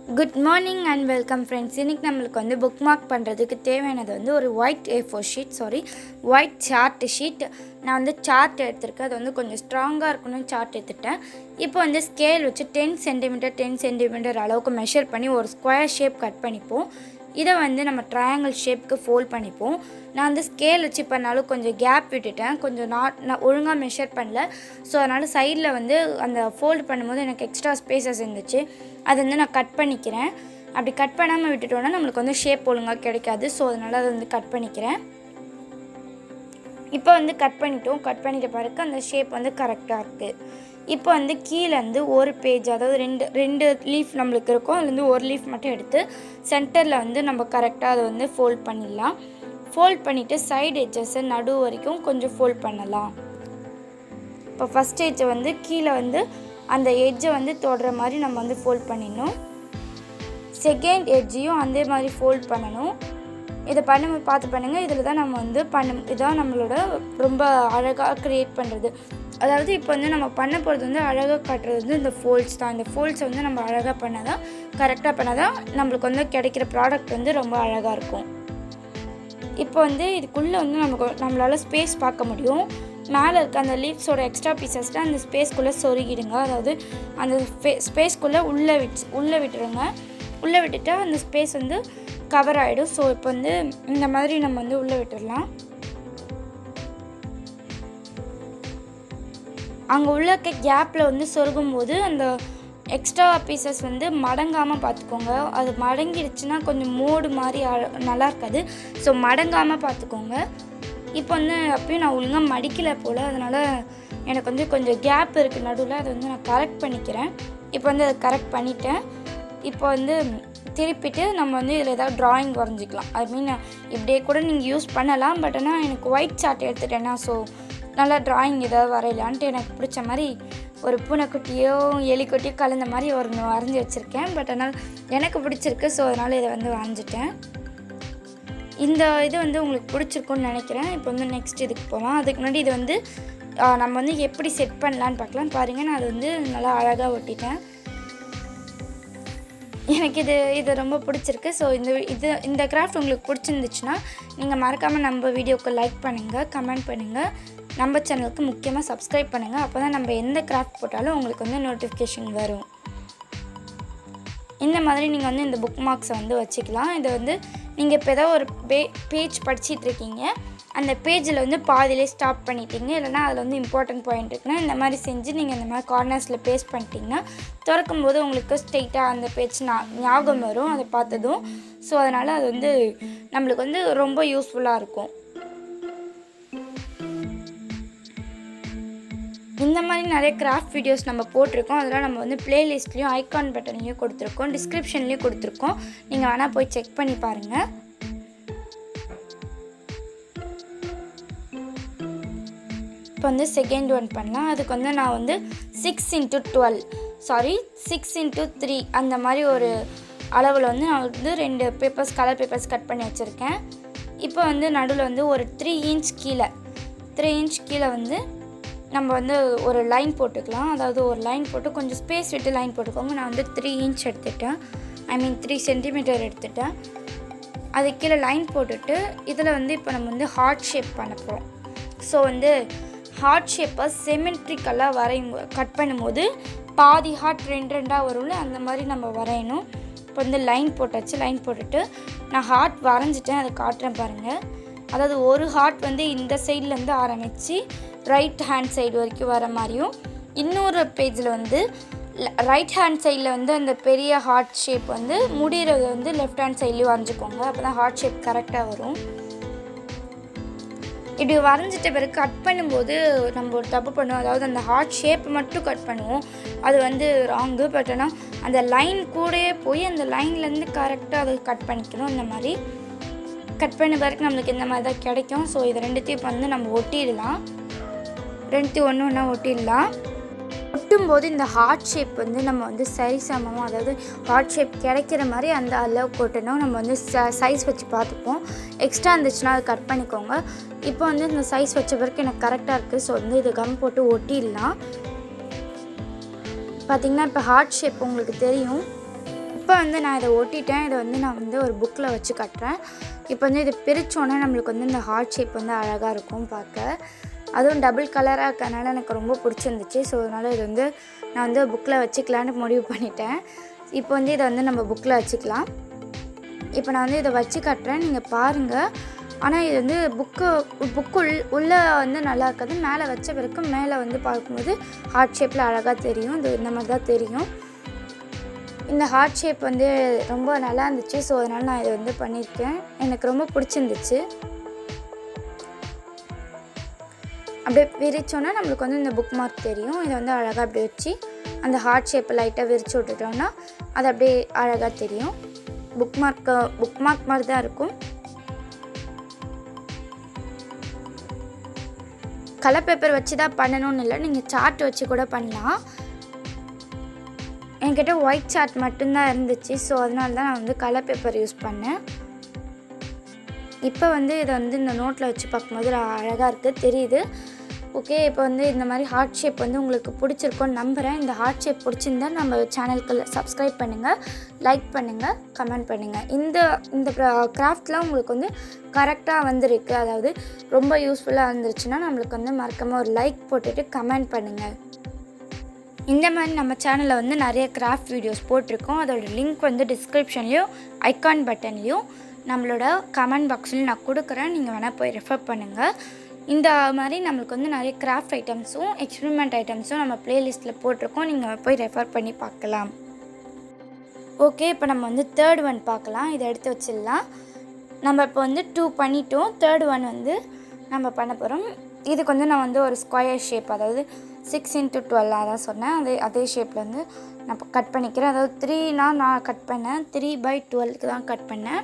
Good morning and welcome friends. இன்றைக்கி நம்மளுக்கு வந்து புக் மார்க் பண்ணுறதுக்கு தேவையானது வந்து ஒரு ஒயிட் ஒயிட் சார்ட் ஷீட். நான் வந்து சார்ட் எடுத்திருக்கேன். அது வந்து கொஞ்சம் ஸ்ட்ராங்காக இருக்கணும்னு சார்ட் எடுத்துட்டேன். இப்போ வந்து ஸ்கேல் வச்சு 10 சென்டிமீட்டர் அளவுக்கு மெஷர் பண்ணி ஒரு ஸ்கொயர் ஷேப் கட் பண்ணிப்போம். இதை வந்து நம்ம ட்ரையாங்கிள் ஷேப்புக்கு ஃபோல்ட் பண்ணிப்போம். நான் வந்து ஸ்கேல் வச்சு பண்ணாலும் கொஞ்சம் கேப் விட்டுட்டேன், கொஞ்சம் நான் ஒழுங்காக மெஷர் பண்ணல. ஸோ அதனால் சைடில் வந்து அந்த ஃபோல்டு பண்ணும்போது எனக்கு எக்ஸ்ட்ரா ஸ்பேசஸ் இருந்துச்சு. அதை வந்து நான் கட் பண்ணிக்கிறேன். அப்படி கட் பண்ணாமல் விட்டுட்டோன்னா நம்மளுக்கு வந்து ஷேப் ஒழுங்காக கிடைக்காது. ஸோ அதனால் அதை வந்து கட் பண்ணிக்கிறேன். இப்போ வந்து கட் பண்ணிட்ட பிறகு அந்த ஷேப் வந்து கரெக்டாக இருக்குது. இப்போ வந்து கீழே வந்து ஒரு பேஜ், அதாவது ரெண்டு லீஃப் நம்மளுக்கு இருக்கும். அதுலேருந்து ஒரு லீஃப் மட்டும் எடுத்து சென்டரில் வந்து நம்ம கரெக்டாக அதை வந்து ஃபோல்ட் பண்ணிடலாம். ஃபோல்ட் பண்ணிவிட்டு சைடு எட்ஜஸை நடு வரைக்கும் கொஞ்சம் ஃபோல்ட் பண்ணலாம். இப்போ ஃபஸ்ட் எட்ஜை வந்து கீழே வந்து அந்த எட்ஜை வந்து தொடுற மாதிரி நம்ம வந்து ஃபோல்ட் பண்ணிடணும். செகண்ட் எட்ஜையும் அதே மாதிரி ஃபோல்ட் பண்ணணும். இதை பார்த்து பண்ணுங்கள். இதில் தான் நம்ம வந்து இதான் நம்மளோட ரொம்ப அழகாக க்ரியேட் பண்ணுறது. அதாவது இப்போ வந்து நம்ம பண்ண போகிறது வந்து அழகாக காட்டுறது வந்து இந்த ஃபோல்ட்ஸ் தான். இந்த ஃபோல்ட்ஸை வந்து நம்ம அழகாக பண்ணால் தான், கரெக்டாக பண்ணால் தான் நம்மளுக்கு வந்து கிடைக்கிற ப்ராடக்ட் வந்து ரொம்ப அழகாக இருக்கும். இப்போ வந்து இதுக்குள்ளே வந்து நம்மளால் ஸ்பேஸ் பார்க்க முடியும். மேலே இருக்க அந்த லீவ்ஸோட எக்ஸ்ட்ரா பீசஸில் அந்த ஸ்பேஸ்க்குள்ளே சொருகிடுங்க. அதாவது அந்த ஸ்பேஸ்க்குள்ளே உள்ளே விட்டுருங்க. உள்ளே விட்டுட்டா அந்த ஸ்பேஸ் வந்து கவர் ஆகிடும். ஸோ இப்போ வந்து இந்த மாதிரி நம்ம வந்து உள்ளே விட்டுடலாம். அங்கே உள்ள கேப்பில் வந்து சொருகும் போது அந்த எக்ஸ்ட்ரா பீசஸ் வந்து மடங்காமல் பார்த்துக்கோங்க. அது மடங்கிடுச்சுன்னா கொஞ்சம் மோடு மாதிரி நல்லா இருக்காது. ஸோ மடங்காமல் பார்த்துக்கோங்க. இப்போ வந்து அப்பயும் நான் ஒழுங்காக மடிக்கலை போல், அதனால் எனக்கு வந்து கொஞ்சம் கேப் இருக்குது நடுவில். அதை வந்து நான் கரெக்ட் பண்ணிக்கிறேன். இப்போ வந்து அதை கரெக்ட் பண்ணிட்டேன். இப்போ வந்து திருப்பிட்டு நம்ம வந்து இதில் ஏதாவது ட்ராயிங் வரைஞ்சிக்கலாம். ஐ மீன் இப்படியே கூட நீங்கள் யூஸ் பண்ணலாம். பட் ஆனால் எனக்கு ஒயிட் சார்ட் எடுத்துட்டேன்னா ஸோ நல்லா ட்ராயிங் ஏதாவது வரையலான்ட்டு எனக்கு பிடிச்ச மாதிரி ஒரு பூனைக்குட்டியோ எலிக்குட்டியோ கலந்த மாதிரி வரைஞ்சி வச்சுருக்கேன். பட் ஆனால் எனக்கு பிடிச்சிருக்கு. ஸோ அதனால் இதை வந்து வரைஞ்சிட்டேன். இந்த இது வந்து உங்களுக்கு பிடிச்சிருக்குன்னு நினைக்கிறேன். இப்போ வந்து நெக்ஸ்ட் இதுக்கு போகலாம். அதுக்கு முன்னாடி இது வந்து நம்ம வந்து எப்படி செட் பண்ணலான்னு பார்க்கலாம். பாருங்கள், நான் அது வந்து நல்லா அழகாக ஒட்டிட்டேன். எனக்கு இது ரொம்ப பிடிச்சிருக்கு. ஸோ இந்த கிராஃப்ட் உங்களுக்கு பிடிச்சிருந்துச்சுன்னா நீங்கள் மறக்காமல் நம்ம வீடியோவுக்கு லைக் பண்ணுங்கள், கமெண்ட் பண்ணுங்கள், நம்ம சேனலுக்கு முக்கியமாக சப்ஸ்கிரைப் பண்ணுங்கள். அப்போ தான் நம்ம எந்த கிராஃப்ட் போட்டாலும் உங்களுக்கு வந்து நோட்டிஃபிகேஷன் வரும். இந்த மாதிரி நீங்கள் வந்து இந்த புக் மார்க்ஸை வந்து வச்சுக்கலாம். இதை வந்து நீங்கள் இப்போ ஏதாவது ஒரு பேஜ் படிச்சிட்ருக்கீங்க, அந்த பேஜில் வந்து பாதியிலே ஸ்டாப் பண்ணிட்டீங்க, இல்லைனா அதில் வந்து இம்பார்ட்டன்ட் பாயிண்ட் இருக்குன்னா இந்த மாதிரி செஞ்சு நீங்கள் இந்த மாதிரி கார்னர்ஸில் பேஸ்ட் பண்ணிட்டீங்கன்னா திறக்கும் போது உங்களுக்கு ஸ்ட்ரெயிட்டாக அந்த பேஜ் ஞாபகம் வரும் அதை பார்த்ததும். ஸோ அதனால் அது வந்து நம்மளுக்கு வந்து ரொம்ப யூஸ்ஃபுல்லாக இருக்கும். இந்த மாதிரி நிறைய கிராஃப்ட் வீடியோஸ் நம்ம போட்டிருக்கோம். அதெல்லாம் நம்ம வந்து ப்ளேலிஸ்ட்லேயும் ஐகான் பட்டன்லேயும் கொடுத்துருக்கோம், டிஸ்கிரிப்ஷன்லேயும் கொடுத்துருக்கோம். நீங்கள் வேணால் போய் செக் பண்ணி பாருங்கள். இப்போ வந்து செகண்ட் ஒன் பண்ணலாம். அதுக்கு வந்து நான் வந்து 6x3 அந்த மாதிரி ஒரு அளவில் வந்து நான் வந்து 2 கலர் பேப்பர்ஸ் கட் பண்ணி வச்சுருக்கேன். இப்போ வந்து நடுவில் வந்து ஒரு 3 இன்ச் கீழே வந்து நம்ம வந்து ஒரு லைன் போட்டுக்கலாம். அதாவது ஒரு லைன் போட்டு கொஞ்சம் ஸ்பேஸ் விட்டு லைன் போட்டுக்கோங்க. நான் வந்து 3 இன்ச் எடுத்துட்டேன், 3 சென்டிமீட்டர் எடுத்துட்டேன். அது கீழே லைன் போட்டுட்டு இதில் வந்து இப்போ நம்ம வந்து ஹார்ட் ஷேப் பண்ண போகிறோம். ஸோ வந்து ஹார்ட் ஷேப்பை சிமெட்ரிக்கலாக கட் பண்ணும்போது பாதி ஹார்ட் ரெண்டாக வரும்ல, அந்த மாதிரி நம்ம வரையணும். இப்போ வந்து லைன் போட்டாச்சு. லைன் போட்டுட்டு நான் ஹார்ட் வரைஞ்சிட்டேன், அதை காட்டுறேன் பாருங்கள். அதாவது ஒரு ஹார்ட் வந்து இந்த சைட்லேருந்து ஆரம்பித்து ரைட் ஹேண்ட் சைடு வரைக்கும் வர மாதிரியும், இன்னொரு பேஜில் வந்து ரைட் ஹேண்ட் சைடில் வந்து அந்த பெரிய ஹார்ட் ஷேப் வந்து முடிகிறது வந்து லெஃப்ட் ஹேண்ட் சைட்லேயும் வரைஞ்சிக்கோங்க. அப்போ தான் ஹார்ட் ஷேப் கரெக்டாக வரும். இப்படி வரைஞ்சிட்ட பிறகு கட் பண்ணும்போது நம்ம ஒரு தப்பு பண்ணுவோம். அதாவது அந்த ஹார்ட் ஷேப் மட்டும் கட் பண்ணுவோம், அது வந்து ராங்கு. பட் ஆனால் அந்த லைன் கூடயே போய் அந்த லைன்லேருந்து கரெக்டாக அதை கட் பண்ணிக்கணும். இந்த மாதிரி கட் பண்ண பிறகு நம்மளுக்கு இந்த மாதிரி தான் கிடைக்கும். ஸோ இது ரெண்டுத்தையும் வந்து நம்ம ஒட்டிடலாம். ஒன்று ஒட்டிடலாம். ஒட்டும்போது இந்த ஹார்ட் ஷேப் வந்து நம்ம வந்து சரிசமமாக, அதாவது ஹார்ட் ஷேப் கிடைக்கிற மாதிரி அந்த அளவுக்கு ஒட்டணும். நம்ம வந்து சைஸ் வச்சு பார்த்துப்போம். எக்ஸ்ட்ரா இருந்துச்சுன்னா அதை கட் பண்ணிக்கோங்க. இப்போ வந்து இந்த சைஸ் வச்ச பிறகு எனக்கு கரெக்டாக இருக்குது. ஸோ வந்து இது கம் போட்டு ஒட்டிடலாம். பார்த்திங்கன்னா இப்போ ஹார்ட் ஷேப் உங்களுக்கு தெரியும். இப்போ வந்து நான் இதை ஒட்டிட்டேன். இதை வந்து நான் வந்து ஒரு புக்கில் வச்சு கட்டுறேன். இப்போ வந்து இதை பிரித்தோன்னே நம்மளுக்கு வந்து இந்த ஹார்ட் ஷேப் வந்து அழகாக இருக்கும் பார்க்க. அதுவும் டபுள் கலராக இருக்கறனால எனக்கு ரொம்ப பிடிச்சிருந்துச்சு. ஸோ அதனால் இது வந்து நான் வந்து புக்கில் வச்சுக்கலான்னு முடிவு பண்ணிட்டேன். இப்போ வந்து இதை வந்து நம்ம புக்கில் வச்சுக்கலாம். இப்போ நான் வந்து இதை வச்சு கட்டுறேன், நீங்கள் பாருங்கள். ஆனால் இது வந்து புக்கு உள்ளே வந்து நல்லா இருக்காது. மேலே வச்ச பிறகு மேலே வந்து பார்க்கும்போது ஹார்ட் ஷேப்பில் அழகாக தெரியும். இது இந்த மாதிரி தான் தெரியும். இந்த ஹார்ட் ஷேப் வந்து ரொம்ப நல்லா இருந்துச்சு. ஸோ அதனால் நான் இதை வந்து பண்ணியிருக்கேன். எனக்கு ரொம்ப பிடிச்சிருந்துச்சு. அப்படியே விரிச்சோன்னா நம்மளுக்கு வந்து இந்த புக் மார்க் தெரியும். இதை வந்து அழகாக அப்படியே வச்சு அந்த ஹார்ட் ஷேப்பை லைட்டாக விரித்து விட்டுட்டோன்னா அது அப்படியே அழகாக தெரியும். புக் மார்க் மாதிரி தான் இருக்கும். கலர் பேப்பர் வச்சு தான் பண்ணணும்னு இல்லை, நீங்கள் சார்ட் வச்சு கூட பண்ணலாம். என்கிட்ட ஒயிட் சார்ட் மட்டும்தான் இருந்துச்சு. ஸோ அதனால தான் நான் வந்து கலர் பேப்பர் யூஸ் பண்ணேன். இப்போ வந்து இதை வந்து இந்த நோட்டில் வச்சு பார்க்கும்போது அழகாக இருக்குது, தெரியுது. ஓகே, இப்போ வந்து இந்த மாதிரி ஹார்ட் ஷேப் வந்து உங்களுக்கு பிடிச்சிருக்கோன்னு நம்புகிறேன். இந்த ஹார்ட் ஷேப் பிடிச்சிருந்தா நம்ம சேனலுக்கு சப்ஸ்கிரைப் பண்ணுங்கள், லைக் பண்ணுங்கள், கமெண்ட் பண்ணுங்கள். இந்த கிராஃப்ட்லாம் உங்களுக்கு வந்து கரெக்டாக வந்திருக்கு, அதாவது ரொம்ப யூஸ்ஃபுல்லாக இருந்துருச்சுன்னா நம்மளுக்கு வந்து மறக்காமல் ஒரு லைக் போட்டுட்டு கமெண்ட் பண்ணுங்கள். இந்த மாதிரி நம்ம சேனலில் வந்து நிறைய கிராஃப்ட் வீடியோஸ் போட்டிருக்கோம். அதோட லிங்க் வந்து டிஸ்கிரிப்ஷன்லேயும் ஐகான் பட்டன்லேயும் நம்மளோட கமெண்ட் பாக்ஸ்லையும் நான் கொடுக்குறேன். நீங்கள் வேணால் போய் ரெஃபர் பண்ணுங்கள். இந்த மாதிரி நம்மளுக்கு வந்து நிறைய கிராஃப்ட் ஐட்டம்ஸும் எக்ஸ்பெரிமெண்ட் ஐட்டம்ஸும் நம்ம ப்ளேலிஸ்ட்டில் போட்டிருக்கோம். நீங்கள் போய் ரெஃபர் பண்ணி பார்க்கலாம். ஓகே, இப்போ நம்ம வந்து தேர்ட் ஒன் பார்க்கலாம். இதை எடுத்து வச்சிடலாம். நம்ம இப்போ வந்து 2 பண்ணிட்டோம். தேர்ட் ஒன் வந்து நம்ம பண்ண போகிறோம். இதுக்கு வந்து நான் வந்து ஒரு ஸ்கொயர் ஷேப், அதாவது 6x12 அதான் சொன்னேன். அதே ஷேப்பில் வந்து நான் கட் பண்ணிக்கிறேன். அதாவது 3னா நான் கட் பண்ணேன், 3/12க்கு தான் கட் பண்ணேன்.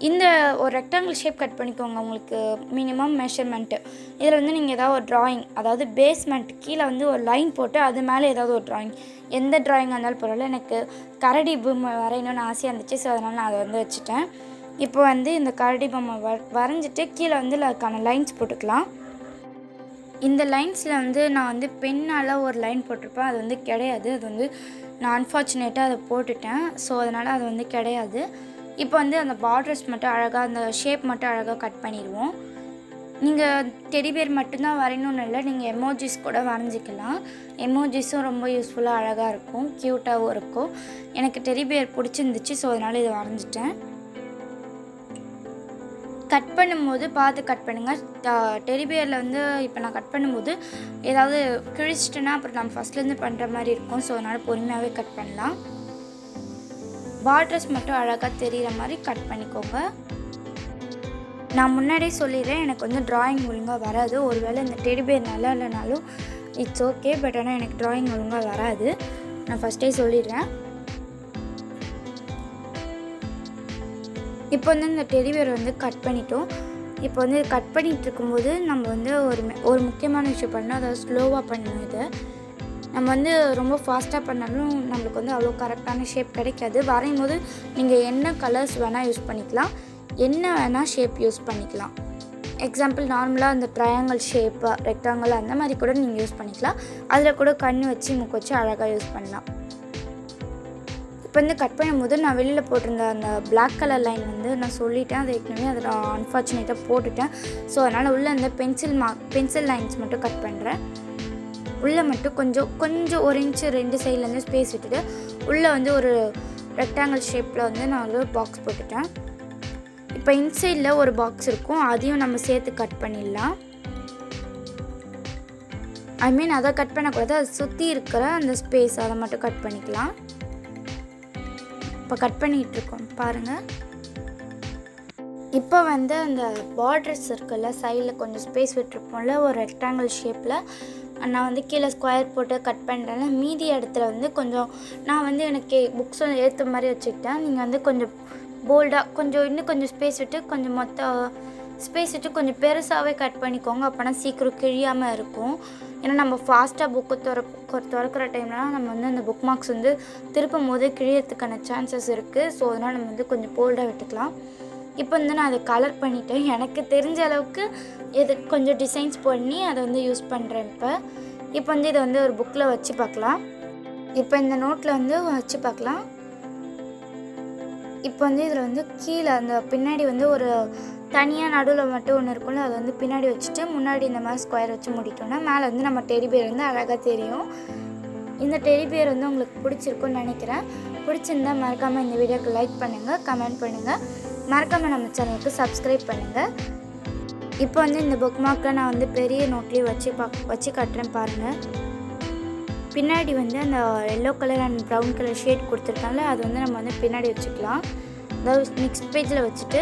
இந்த ஒரு ரெக்டாங்கிள் ஷேப் கட் பண்ணிக்கோங்க, உங்களுக்கு மினிமம் மெஷர்மெண்ட்டு. இதில் வந்து நீங்கள் ஏதாவது ஒரு ட்ராயிங், அதாவது பேஸ்மெண்ட் கீழே வந்து ஒரு லைன் போட்டு அது மேலே ஏதாவது ஒரு ட்ராயிங், எந்த ட்ராயிங்காக இருந்தாலும் பரவாயில்ல. எனக்கு கரடி பொம்மை வரையணும்னு ஆசையாக இருந்துச்சு. ஸோ அதனால் நான் அதை வந்து வச்சுட்டேன். இப்போ வந்து இந்த கரடி பொம்மை வரைஞ்சிட்டு கீழே வந்து அதுக்கான லைன்ஸ் போட்டுக்கலாம். இந்த லைன்ஸில் வந்து நான் வந்து பெண்ணால் ஒரு லைன் போட்டிருப்பேன், அது வந்து கிடையாது. அது வந்து நான் அன்ஃபார்ச்சுனேட்டாக அதை போட்டுட்டேன். ஸோ அதனால் அது வந்து கிடையாது. இப்போ வந்து அந்த பார்டர்ஸ் மட்டும் அழகாக, அந்த ஷேப் மட்டும் அழகாக கட் பண்ணிடுவோம். நீங்கள் டெடிபேர் மட்டும்தான் வரையணும்னு இல்லை, நீங்கள் எமோஜிஸ் கூட வரைஞ்சிக்கலாம். எமோஜிஸும் ரொம்ப யூஸ்ஃபுல்லாக அழகாக இருக்கும், க்யூட்டாகவும் இருக்கும். எனக்கு டெடிபேர் பிடிச்சிருந்துச்சு. ஸோ அதனால் இதை வரைஞ்சிட்டேன். கட் பண்ணும்போது பார்த்து கட் பண்ணுங்கள். டெடிபியரில் வந்து இப்போ நான் கட் பண்ணும்போது ஏதாவது கிழிச்சிட்டேன்னா அப்புறம் நம்ம ஃபஸ்ட்லேருந்து பண்ணுற மாதிரி இருக்கும். ஸோ அதனால் பொறுமையாகவே கட் பண்ணலாம். பார்டர்ஸ் மட்டும் அழகாக தெரிகிற மாதிரி கட் பண்ணிக்கோங்க. நான் முன்னாடியே சொல்லிடுறேன், எனக்கு வந்து ட்ராயிங் ஒழுங்காக வராது. ஒருவேளை இந்த டெடிபியர் நல்லா இல்லைனாலும் இட்ஸ் ஓகே, பட் ஆனால் எனக்கு ட்ராயிங் ஒழுங்காக வராது. நான் ஃபஸ்ட்டே சொல்லிடுறேன். இப்போ வந்து இந்த டெடிபியர் வந்து கட் பண்ணிட்டோம். இப்போ வந்து கட் பண்ணிகிட்டு இருக்கும்போது நம்ம வந்து ஒரு முக்கியமான விஷயம் பண்ணணும், அதாவது ஸ்லோவாக பண்ணணும். இதை நம்ம வந்து ரொம்ப ஃபாஸ்ட்டாக பண்ணாலும் நம்மளுக்கு வந்து அவ்வளோ கரெக்டான ஷேப் கிடைக்காது. வரையும் போது நீங்கள் என்ன கலர்ஸ் வேணால் யூஸ் பண்ணிக்கலாம், என்ன வேணால் ஷேப் யூஸ் பண்ணிக்கலாம். எக்ஸாம்பிள் நார்மலாக அந்த ட்ரையாங்கிள் ஷேப்பு, ரெக்டாங்கிள் அந்த மாதிரி கூட நீங்கள் யூஸ் பண்ணிக்கலாம். அதில் கூட கண் வச்சு மூக்கு வச்சு அழகாக யூஸ் பண்ணலாம். இப்போ வந்து கட் பண்ணும்போது நான் வெளியில் போட்டிருந்த அந்த பிளாக் கலர் லைன் வந்து நான் சொல்லிட்டேன், அது ஏற்கனவே அதை நான் அன்ஃபார்ச்சுனேட்டாக போட்டுட்டேன். ஸோ அதனால் உள்ளே அந்த பென்சில் லைன்ஸ் மட்டும் கட் பண்ணுறேன். உள்ளே மட்டும் கொஞ்சம் 1 இன்ச்சு 2 சைட்லேருந்து ஸ்பேஸ் விட்டுட்டு உள்ளே வந்து ஒரு ரெக்டாங்கிள் ஷேப்பில் வந்து நான் ஒரு பாக்ஸ் போட்டுட்டேன். இப்போ இன்சைடில் ஒரு பாக்ஸ் இருக்கும், அதையும் நம்ம சேர்த்து கட் பண்ணிடலாம். அதை கட் பண்ணக்கூடாது, அதை சுற்றி இருக்கிற அந்த ஸ்பேஸ் அதை மட்டும் கட் பண்ணிக்கலாம். இப்போ கட் பண்ணிகிட்டு இருக்கோம் பாருங்கள். இப்போ வந்து அந்த பார்டர்ஸ் இருக்குல்ல, சைடில் கொஞ்சம் ஸ்பேஸ் விட்டுருப்போம்ல ஒரு ரெக்டாங்கிள் ஷேப்பில், நான் வந்து கீழே ஸ்கொயர் போட்டு கட் பண்ணுறேன்னா மீதி இடத்துல வந்து கொஞ்சம் நான் வந்து எனக்கு புக்ஸும் ஏற்ற மாதிரி வச்சுக்கிட்டேன். நீங்கள் வந்து கொஞ்சம் போல்டாக இன்னும் கொஞ்சம் ஸ்பேஸ் விட்டு ஸ்பேஸ் விட்டு கொஞ்சம் பெருசாகவே கட் பண்ணிக்கோங்க. அப்போனா சீக்கிரம் கிழியாமல் இருக்கும். ஏன்னா நம்ம ஃபாஸ்ட்டாக புக்கு திறக்கிற டைம்லாம் நம்ம வந்து அந்த புக் மார்க்ஸ் வந்து திருப்பும் போது கிழியறதுக்கான சான்சஸ் இருக்குது. ஸோ அதனால் நம்ம வந்து கொஞ்சம் போல்டாக விட்டுக்கலாம். இப்போ வந்து நான் அதை கலர் பண்ணிவிட்டேன். எனக்கு தெரிஞ்ச அளவுக்கு இது கொஞ்சம் டிசைன்ஸ் பண்ணி அதை வந்து யூஸ் பண்ணுறேன். இப்போ வந்து இதை வந்து ஒரு புக்கில் வச்சு பார்க்கலாம். இப்போ இந்த நோட்டில் வந்து வச்சு பார்க்கலாம். இப்போ வந்து இதில் வந்து கீழே அந்த பின்னாடி வந்து ஒரு தனியாக நடுவில் மட்டும் ஒன்று இருக்கும்ல, அதை வந்து பின்னாடி வச்சுட்டு முன்னாடி இந்த மாதிரி ஸ்கொயர் வச்சு மூடிட்டோம்னா மேலே வந்து நம்ம டெடி பேர் வந்து அழகாக தெரியும். இந்த டெடி பேர் வந்து உங்களுக்கு பிடிச்சிருக்குன்னு நினைக்கிறேன். பிடிச்சிருந்தால் மறக்காமல் இந்த வீடியோக்கு லைக் பண்ணுங்கள், கமெண்ட் பண்ணுங்கள், மறக்காமல் நம்ம சேனலுக்கு சப்ஸ்கிரைப் பண்ணுங்கள். இப்போ வந்து இந்த புக் மார்க்கை நான் வந்து பெரிய நோட்லேயே வச்சு கட்டுறேன் பாருங்கள். பின்னாடி வந்து அந்த yellow colour and brown colour shade கொடுத்துருக்காங்கள, அது வந்து நம்ம வந்து பின்னாடி வச்சுக்கலாம். அதாவது நெக்ஸ்ட் பேஜில் வச்சுட்டு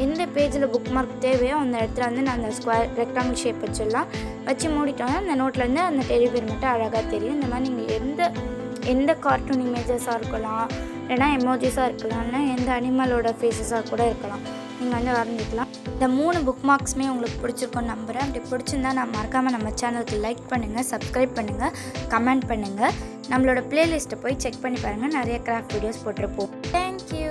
எந்த பேஜில் புக் மார்க் தேவையோ அந்த இடத்துல வந்து நான் அந்த ஸ்கொயர் ரெக்டாங்கிள் ஷேப் வச்சு மூடிட்டோம்னா அந்த நோட்லேருந்து அந்த டெடி பேர் மட்டும் அழகாக தெரியும். இந்த மாதிரி நீங்கள் எந்த கார்ட்டூன் இமேஜஸாக இருக்கலாம், இல்லைனா எமோஜிஸாக இருக்கலாம், இல்லைனா எந்த அனிமலோட ஃபேஸஸாக கூட இருக்கலாம், நீங்கள் வந்து வரைஞ்சிக்கலாம். இந்த 3 புக் மார்க்ஸுமே உங்களுக்கு பிடிச்சிருக்குன்னு நம்புகிறேன். அப்படி பிடிச்சிருந்தா நான் மறக்காமல் நம்ம சேனலுக்கு லைக் பண்ணுங்கள், சப்ஸ்கிரைப் பண்ணுங்கள், கமெண்ட் பண்ணுங்கள். நம்மளோட ப்ளேலிஸ்ட்டை போய் செக் பண்ணி பாருங்கள். நிறைய கிராஃப்ட் வீடியோஸ் போட்டிருப்போம். தேங்க்யூ.